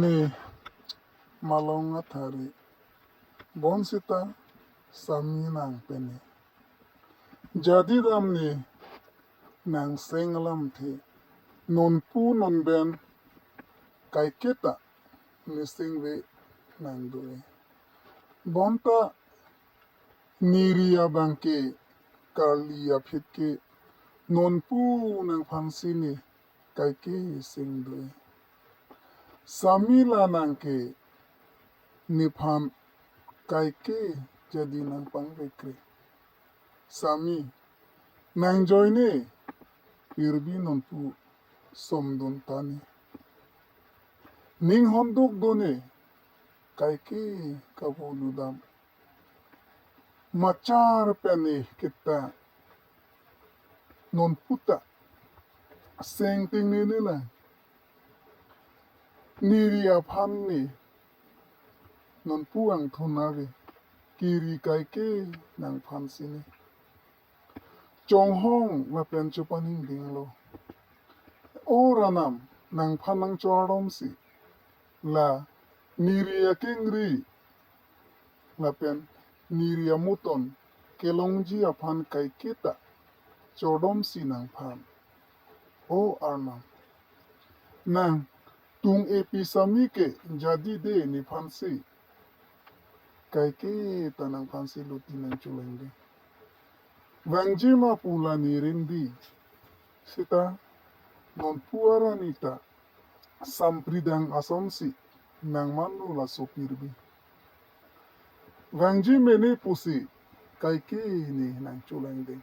Ni malonga thari bonsita sami nang peni jadi dam ni nang senglam the non pu non ben kai keta ni singwe nang doe bonta niria bangke karlia phitke non pu nang phansini kai ke sing doe samila nangke niphan kai ke jadi nang pangbekre sami nang joine irbi non pu somdon tani ning honduk done kai ke kabuludam machar pene kita non puta seng ting ni na niria phan ni non puang thunave kiri kai ke nang phan sini chong hong la pen chupaning dinglo oranam nang phanang chorom si la niria kengri la pen niria muton kelongji aphan kai kita chodom si nang phan o arnam nang tung episami ke jadi de ni phan si kai ke tanang phan si luti nang chulenge Wangji ma pula ni rindi sita non puara nita sampridang asomsi nang manu la sopirbi Wangji mene pusi kai ke ni nang chulenge